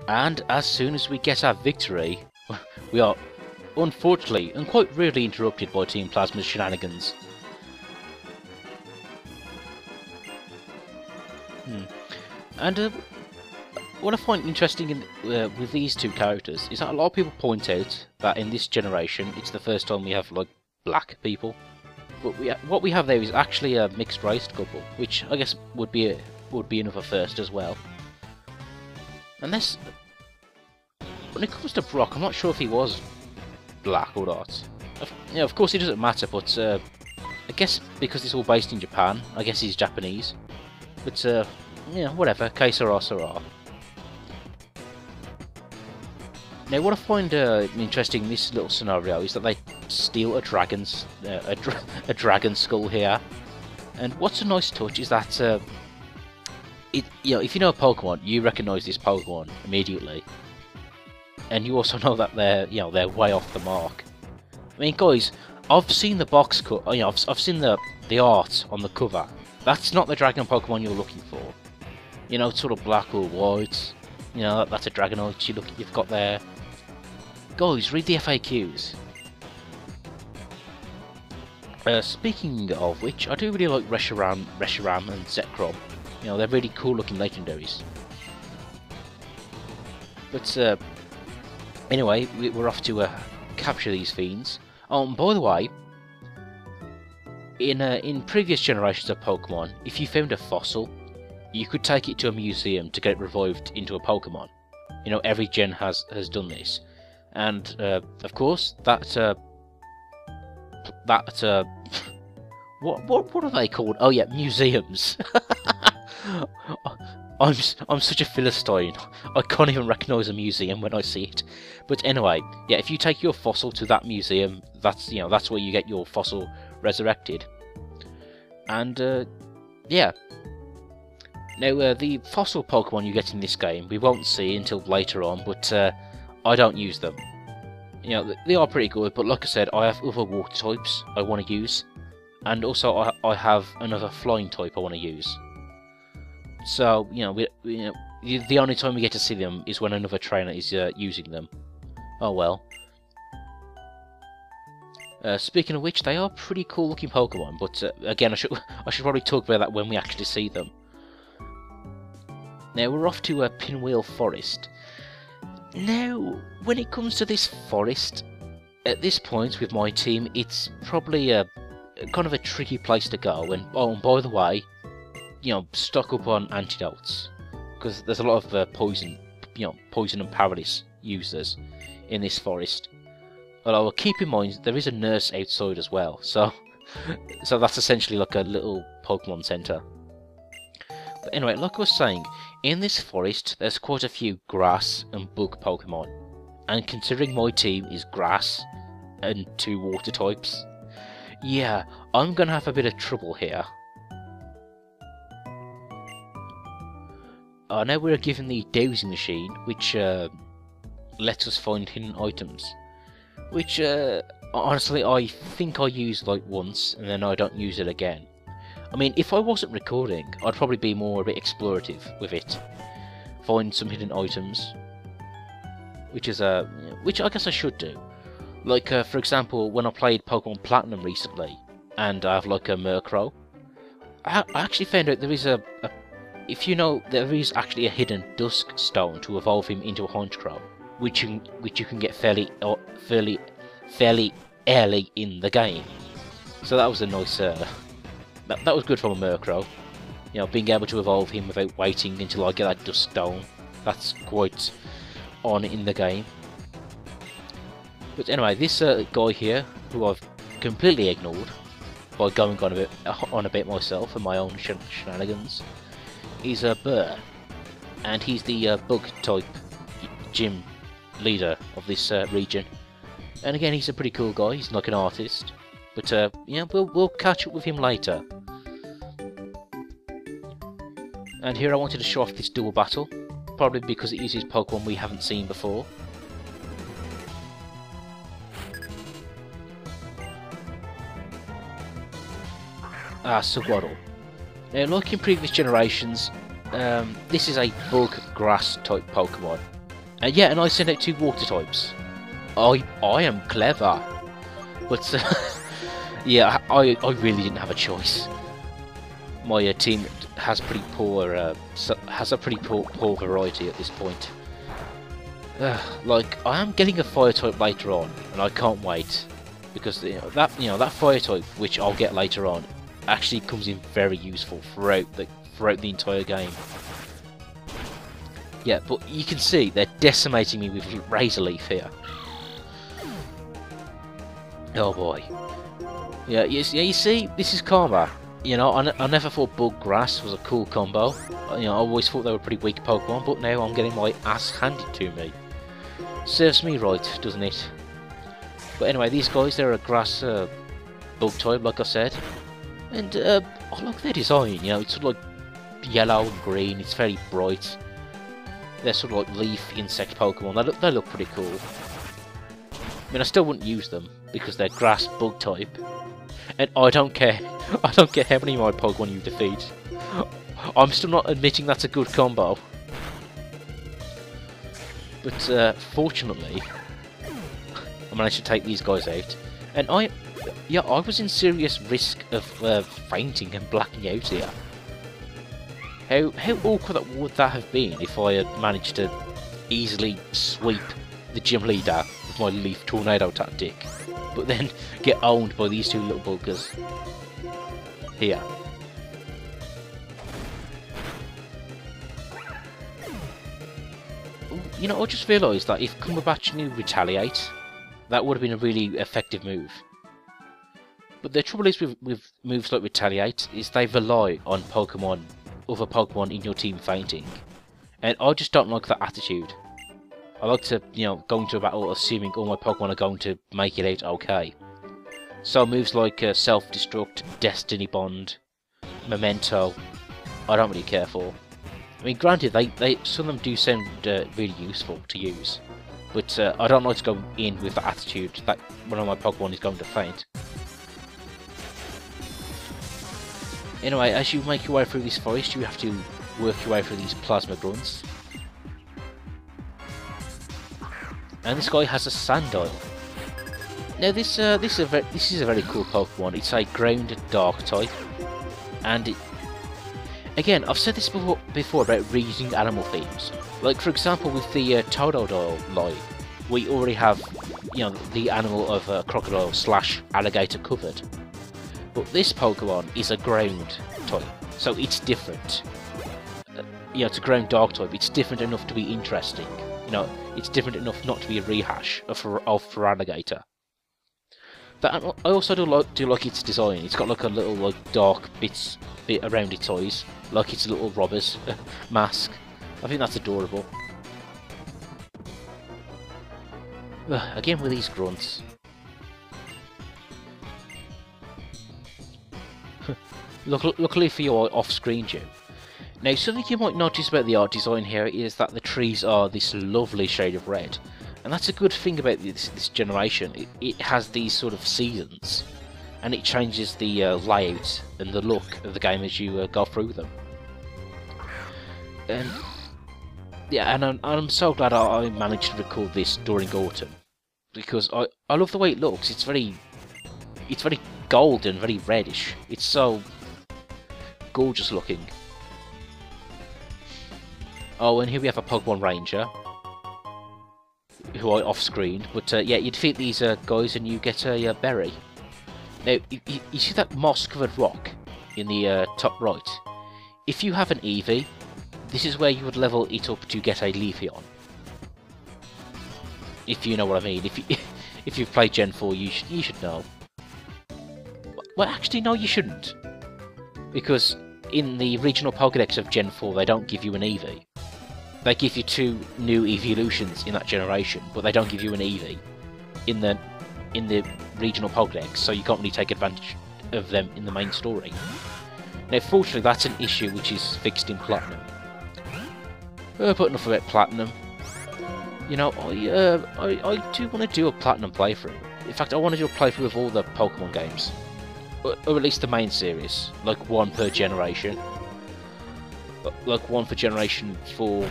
And as soon as we get our victory, we are unfortunately and quite rudely interrupted by Team Plasma's shenanigans. And what I find interesting with these two characters is that a lot of people point out that in this generation it's the first time we have like black people, but what we have there is actually a mixed race couple, which I guess would be another first as well. Unless when it comes to Brock, I'm not sure if he was black or not. Of course it doesn't matter, but I guess because it's all based in Japan, I guess he's Japanese. But yeah, whatever. Que sera, sera. Now, what I find interesting in this little scenario is that they steal a dragon's a dragon skull here, and what's a nice touch is that if you know a Pokemon, you recognise this Pokemon immediately, and you also know that they're way off the mark. I mean, guys, I've seen the box cut. I've seen the art on the cover. That's not the dragon Pokemon you're looking for. You know, it's sort of black or white. You know, that's a Dragonite you've got there. Guys, read the FAQs. Speaking of which, I do really like Reshiram and Zekrom. You know, they're really cool looking legendaries. But anyway, we're off to capture these fiends. Oh, and by the way, in previous generations of Pokemon, if you found a fossil, you could take it to a museum to get it revived into a Pokemon. You know, every gen has done this, and of course that what are they called? Oh yeah, museums. I'm such a philistine. I can't even recognise a museum when I see it. But anyway, yeah, if you take your fossil to that museum, that's where you get your fossil resurrected. And yeah. Now, the fossil Pokemon you get in this game, we won't see until later on, but I don't use them. You know, they are pretty good, but like I said, I have other water types I want to use, and also I have another flying type I want to use. So, the only time we get to see them is when another trainer is using them. Oh well. Speaking of which, they are pretty cool looking Pokemon, but again, I should probably talk about that when we actually see them. Now we're off to Pinwheel Forest. Now, when it comes to this forest, at this point with my team, it's probably a kind of a tricky place to go. And oh, and by the way, stock up on antidotes, because there's a lot of poison and paralysis users in this forest. Although keep in mind there is a nurse outside as well, so that's essentially like a little Pokemon center. But anyway, like I was saying, in this forest there's quite a few grass and bug Pokemon, and considering my team is grass and 2 water types, yeah, I'm gonna have a bit of trouble here. Now we're given the dowsing machine, which lets us find hidden items, which honestly I think I used like once and then I don't use it again. I mean, if I wasn't recording, I'd probably be a bit explorative with it. Find some hidden items, which I guess I should do. Like, for example, when I played Pokemon Platinum recently, and I have like a Murkrow, I actually found out there is if you know, there is actually a hidden Dusk Stone to evolve him into a Honchkrow, which you can get fairly early in the game. So that was a nice. That was good from a Murkrow. Being able to evolve him without waiting until I get that Dusk Stone. That's quite on in the game. But anyway, this guy here, who I've completely ignored by going on a bit myself and my own shenanigans, is a Burr, and he's the bug type gym leader of this region. And again, he's a pretty cool guy. He's like an artist. But yeah, we'll catch up with him later. And here I wanted to show off this dual battle, probably because it uses Pokemon we haven't seen before. Subwaddle. Now, like in previous generations, this is a bug grass type Pokemon, Yeah, and I sent out 2 water types. I am clever. But yeah, I really didn't have a choice. My team has pretty poor has a pretty poor variety at this point. Like, I am getting a fire type later on, and I can't wait, because that fire type, which I'll get later on, actually comes in very useful throughout the entire game. Yeah, but you can see they're decimating me with Razor Leaf here. Oh boy. Yeah, you see, this is karma. You know, I never thought Bug Grass was a cool combo. You know, I always thought they were pretty weak Pokemon, but now I'm getting my ass handed to me. Serves me right, doesn't it? But anyway, these guys, they're a grass bug type, like I said. And I like their design, you know, it's sort of like yellow and green, it's very bright. They're sort of like leaf insect Pokemon, they look pretty cool. I mean, I still wouldn't use them, because they're grass bug type. And I don't care how many of my Pokemon you defeat. I'm still not admitting that's a good combo. But fortunately, I managed to take these guys out. And I was in serious risk of fainting and blacking out here. How awkward would that have been if I had managed to easily sweep the gym leader with my Leaf Tornado tactic, but then get owned by these 2 little buggers here. You know, I just realised that if Cumberbatch knew Retaliate, that would have been a really effective move. But the trouble is with moves like Retaliate is they rely on other Pokemon in your team fainting, and I just don't like that attitude. I like to, you know, go into a battle assuming all my Pokemon are going to make it out okay. So moves like Self-Destruct, Destiny Bond, Memento, I don't really care for. I mean, granted, some of them do sound really useful to use, but I don't like to go in with the attitude that one of my Pokemon is going to faint. Anyway, as you make your way through this forest, you have to work your way through these plasma grunts. And this guy has a Sandile. Now this is a very cool Pokemon. It's a ground dark type, and again, I've said this before about reusing animal themes. Like, for example, with the Totodile line, we already have, you know, the animal of crocodile / alligator covered. But this Pokemon is a ground type, so it's different. You know, it's a ground dark type. It's different enough to be interesting. You know, it's different enough not to be a rehash of Feraligatr. But I also do like its design. It's got like a little like dark bit around its eyes, like its little robber's mask. I think that's adorable. Again with these grunts. Luckily for you, I off-screened you. Now, something you might notice about the art design here is that the trees are this lovely shade of red. And that's a good thing about this generation. It has these sort of seasons, and it changes the layout and the look of the game as you go through them. And yeah, and I'm so glad I managed to record this during autumn, because I love the way it looks. It's very golden, very reddish. It's so gorgeous looking. Oh, and here we have a Pokemon Ranger, who I off-screened, but yeah, you defeat these guys and you get a berry. Now, you see that moss-covered rock in the top right? If you have an Eevee, this is where you would level it up to get a Leafeon. If you know what I mean. If you've played Gen 4, you should know. Well, actually, no, you shouldn't. Because in the regional Pokédex of Gen 4, they don't give you an Eevee. They give you 2 new evolutions in that generation, but they don't give you an Eevee in the regional Pokédex, so you can't really take advantage of them in the main story. Now, fortunately, that's an issue which is fixed in Platinum. But enough about Platinum. You know, I do want to do a Platinum playthrough. In fact, I want to do a playthrough of all the Pokemon games, or at least the main series, like 1 per generation. Like 1 for Generation 4,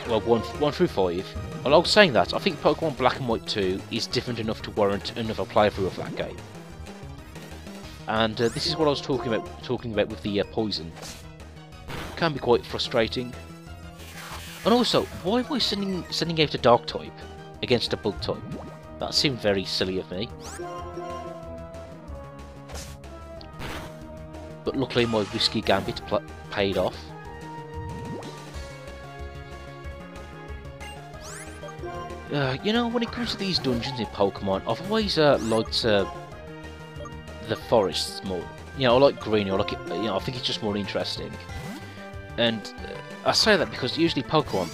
well, 1 through 5. Well, I was saying that, I think Pokemon Black and White 2 is different enough to warrant another playthrough of that game. And this is what I was talking about with the poison. Can be quite frustrating. And also, why am I sending out a Dark type against a Bug type? That seemed very silly of me. But luckily my risky gambit paid off. You know, when it comes to these dungeons in Pokemon, I've always liked the forests more. You know, I like green. I like it. You know, I think it's just more interesting. And I say that because usually Pokemon,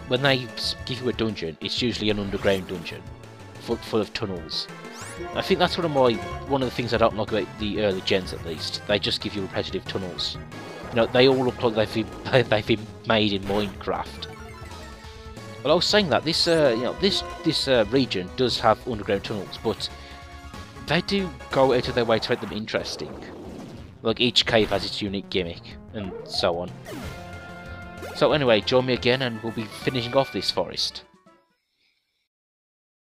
when they give you a dungeon, it's usually an underground dungeon full of tunnels. I think that's one of the things I don't like about the early gens, at least. They just give you repetitive tunnels. You know, they all look like they've been made in Minecraft. Well, I was saying that this region does have underground tunnels, but they do go out of their way to make them interesting. Like, each cave has its unique gimmick, and so on. So anyway, join me again and we'll be finishing off this forest.